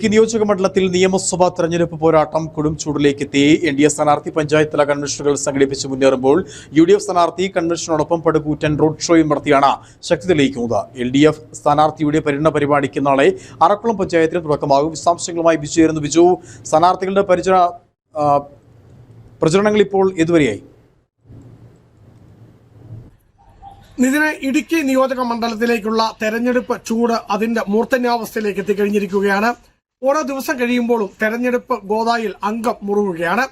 ഇടുക്കി നിയോജക മണ്ഡലത്തിൽ നിയമസഭാ തെരഞ്ഞെടുപ്പ് പോരാട്ടം കൊടുംചൂടിലേക്ക് എത്തി. എൻഡിഎ സ്ഥാനാർത്ഥി പഞ്ചായത്ത് തല കൺവെൻഷനുകൾ സംഘടിപ്പിച്ച് മുന്നേറുമ്പോൾ യുഡിഎഫ് സ്ഥാനാർത്ഥി കൺവെൻഷനോടൊപ്പം പടുകൂറ്റൻ റോഡ് ഷോയും നടത്തിയാണ് ശക്തി തെളിയിക്കുന്നത്. എൽഡിഎഫ് സ്ഥാനാർത്ഥിയുടെ പര്യടന പരിപാടിക്ക് നാളെ അറക്കുളം പഞ്ചായത്തിന് തുടക്കമാകും. വിശദാംശങ്ങളുമായി ബിജു ചേരുന്നു. ബിജു, സ്ഥാനാർത്ഥികളുടെ പ്രചരണങ്ങൾ ഇപ്പോൾ ഏതുവരെയായി? ഇതിന് ഇടുക്കി നിയോജക മണ്ഡലത്തിലേക്കുള്ള തെരഞ്ഞെടുപ്പ് ചൂട് അതിന്റെ മൂർധന്യാവസ്ഥയിലേക്ക് എത്തിക്കഴിഞ്ഞിരിക്കുകയാണ്. ഓരോ ദിവസം കഴിയുമ്പോഴും തെരഞ്ഞെടുപ്പ് ഗോദായിൽ അംഗം മുറുകുകയാണ്.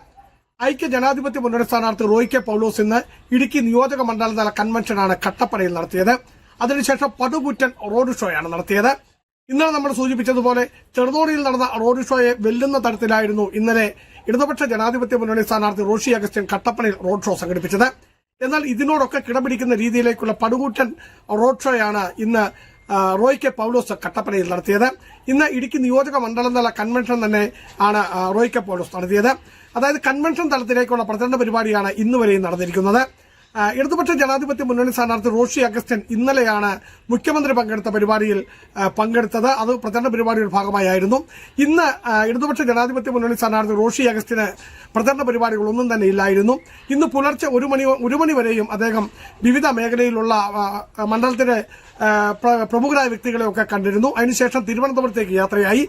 ഐക്യ ജനാധിപത്യ മുന്നണി സ്ഥാനാർത്ഥി റോയ് കെ പൗലോസ് ഇന്ന് ഇടുക്കി നിയോജക മണ്ഡലതല കൺവെൻഷനാണ് കട്ടപ്പനയിൽ നടത്തിയത്. അതിനുശേഷം പടുകൂറ്റൻ റോഡ് ഷോയാണ് നടത്തിയത്. ഇന്നലെ നമ്മൾ സൂചിപ്പിച്ചതുപോലെ ചെറുതോണിയിൽ നടന്ന റോഡ് ഷോയെ വെല്ലുന്ന തരത്തിലായിരുന്നു ഇന്നലെ ഇടതുപക്ഷ ജനാധിപത്യ മുന്നണി സ്ഥാനാർത്ഥി റോഷി അഗസ്റ്റിൻ കട്ടപ്പനയിൽ റോഡ് ഷോ സംഘടിപ്പിച്ചത്. എന്നാൽ ഇതിനോടൊക്കെ കിടപിടിക്കുന്ന രീതിയിലേക്കുള്ള പടുകൂറ്റൻ റോഡ് ഷോയാണ് ഇന്ന് റോയ് കെ പൗലോസ് കട്ടപ്പനയിൽ നടത്തിയത്. ഇന്ന് ഇടുക്കി നിയോജക മണ്ഡലം തല കൺവെൻഷൻ തന്നെ ആണ് റോയ് കെ പൗലോസ് നടത്തിയത്. അതായത് കൺവെൻഷൻ തലത്തിലേക്കുള്ള പ്രചരണ പരിപാടിയാണ് ഇന്നുവരെയും നടന്നിരിക്കുന്നത്. ഇടതുപക്ഷ ജനാധിപത്യ മുന്നണി സ്ഥാനാർത്ഥി റോഷി അഗസ്റ്റിൻ ഇന്നലെയാണ് മുഖ്യമന്ത്രി പങ്കെടുത്ത പരിപാടിയിൽ പങ്കെടുത്തത്. അത് പ്രചരണ പരിപാടിയുടെ ഭാഗമായിരുന്നു. ഇന്ന് ഇടതുപക്ഷ ജനാധിപത്യ മുന്നണി സ്ഥാനാർത്ഥി റോഷി അഗസ്റ്റിന് പ്രചരണ പരിപാടികളൊന്നും തന്നെ ഇല്ലായിരുന്നു. ഇന്ന് പുലർച്ചെ ഒരു മണി വരെയും അദ്ദേഹം വിവിധ മേഖലയിലുള്ള മണ്ഡലത്തിലെ പ്രമുഖരായ വ്യക്തികളെയൊക്കെ കണ്ടിരുന്നു. അതിനുശേഷം തിരുവനന്തപുരത്തേക്ക് യാത്രയായി.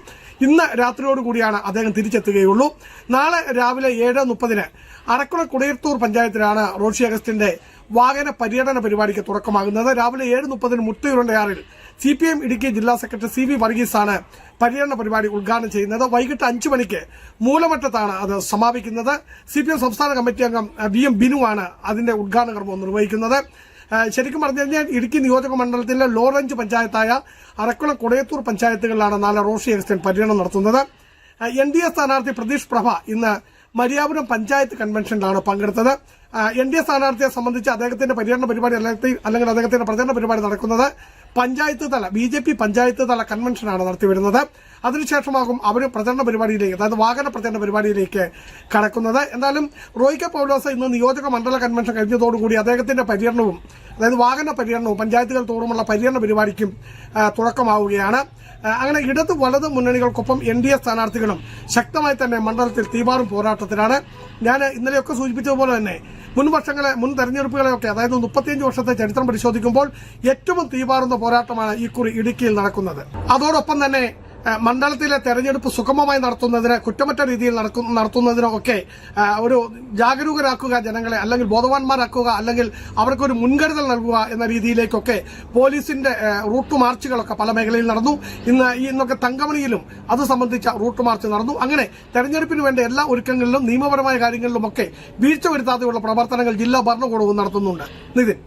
ഇന്ന് രാത്രിയോടുകൂടിയാണ് അദ്ദേഹം തിരിച്ചെത്തുകയുള്ളൂ. നാളെ രാവിലെ 7:30 അറക്കുളം കുടയത്തൂർ പഞ്ചായത്തിലാണ് റോഷി അഗസ്റ്റിന്റെ വാഹന പര്യടന പരിപാടിക്ക് തുടക്കമാകുന്നത്. രാവിലെ 7:30 മുട്ടയൂരുണ്ടയാറിൽ CPM ഇടുക്കി ജില്ലാ സെക്രട്ടറി CV വർഗീസാണ് പര്യടന പരിപാടി ഉദ്ഘാടനം ചെയ്യുന്നത്. വൈകിട്ട് 5 മണിക്ക് മൂലമറ്റത്താണ് അത് സമാപിക്കുന്നത്. CPM സംസ്ഥാന കമ്മിറ്റി അംഗം VM ബിനുവാണ് അതിന്റെ ഉദ്ഘാടന കർമ്മം നിർവഹിക്കുന്നത്. ശരിക്കും പറഞ്ഞു കഴിഞ്ഞാൽ ഇടുക്കി നിയോജക മണ്ഡലത്തിലെ ലോ റേഞ്ച് പഞ്ചായത്തായ അറക്കുളം കൊടയത്തൂർ പഞ്ചായത്തുകളിലാണ് നാളെ റോഷി അഗസ്റ്റിൻ പര്യടനം നടത്തുന്നത്. NDA സ്ഥാനാർത്ഥി പ്രതീഷ് പ്രഭ ഇന്ന് മരിയാപുരം പഞ്ചായത്ത് കൺവെൻഷനിലാണ് പങ്കെടുത്തത്. NDA സ്ഥാനാർത്ഥിയെ സംബന്ധിച്ച് അദ്ദേഹത്തിന്റെ പര്യടന പരിപാടി അല്ലെങ്കിൽ അദ്ദേഹത്തിന്റെ പ്രചരണ പരിപാടി നടക്കുന്നത് പഞ്ചായത്ത് തല BJP പഞ്ചായത്ത് തല കൺവെൻഷനാണ് നടത്തിവരുന്നത്. അതിനുശേഷമാകും അവർ പ്രചരണ പരിപാടിയിലേക്ക്, അതായത് വാഹന പ്രചരണ പരിപാടിയിലേക്ക് കടക്കുന്നത്. എന്നാലും റോയ് കെ പൗലോസ് ഇന്ന് നിയോജക മണ്ഡല കൺവെൻഷൻ കഴിഞ്ഞതോടുകൂടി അദ്ദേഹത്തിന്റെ പര്യടനവും, അതായത് വാഹന പര്യടനവും പഞ്ചായത്തുകൾ തോറുമുള്ള പര്യടന പരിപാടിക്കും തുടക്കമാവുകയാണ്. അങ്ങനെ ഇടത് വലത് മുന്നണികൾക്കൊപ്പം NDA സ്ഥാനാർത്ഥികളും ശക്തമായി തന്നെ മണ്ഡലത്തിൽ തീപാറും പോരാട്ടത്തിലാണ്. ഞാൻ ഇന്നലെയൊക്കെ സൂചിപ്പിച്ചതുപോലെ തന്നെ മുൻ തെരഞ്ഞെടുപ്പുകളെയൊക്കെ, അതായത് 35 വർഷത്തെ ചരിത്രം പരിശോധിക്കുമ്പോൾ ഏറ്റവും തീപാറുന്ന പോരാട്ടമാണ് ഇക്കുറി ഇടുക്കിയിൽ നടക്കുന്നത്. അതോടൊപ്പം തന്നെ മണ്ഡലത്തിലെ തെരഞ്ഞെടുപ്പ് സുഗമമായി നടത്തുന്നതിന്, കുറ്റമറ്റ രീതിയിൽ നടത്തുന്നതിനൊക്കെ ഒരു ജാഗരൂകരാക്കുക ജനങ്ങളെ, അല്ലെങ്കിൽ ബോധവാന്മാരാക്കുക, അല്ലെങ്കിൽ അവർക്കൊരു മുൻകരുതൽ നൽകുക എന്ന രീതിയിലേക്കൊക്കെ പോലീസിന്റെ റൂട്ട് മാർച്ചുകളൊക്കെ പല മേഖലയിൽ നടന്നു. ഇന്നൊക്കെ തങ്കമണിയിലും അത് സംബന്ധിച്ച റൂട്ട് മാർച്ച് നടന്നു. അങ്ങനെ തെരഞ്ഞെടുപ്പിന് വേണ്ട എല്ലാ ഒരുക്കങ്ങളിലും നിയമപരമായ കാര്യങ്ങളിലുമൊക്കെ വീഴ്ച വരുത്താതെയുള്ള പ്രവർത്തനങ്ങൾ ജില്ലാ ഭരണകൂടവും നടത്തുന്നുണ്ട്. നിതിൻ.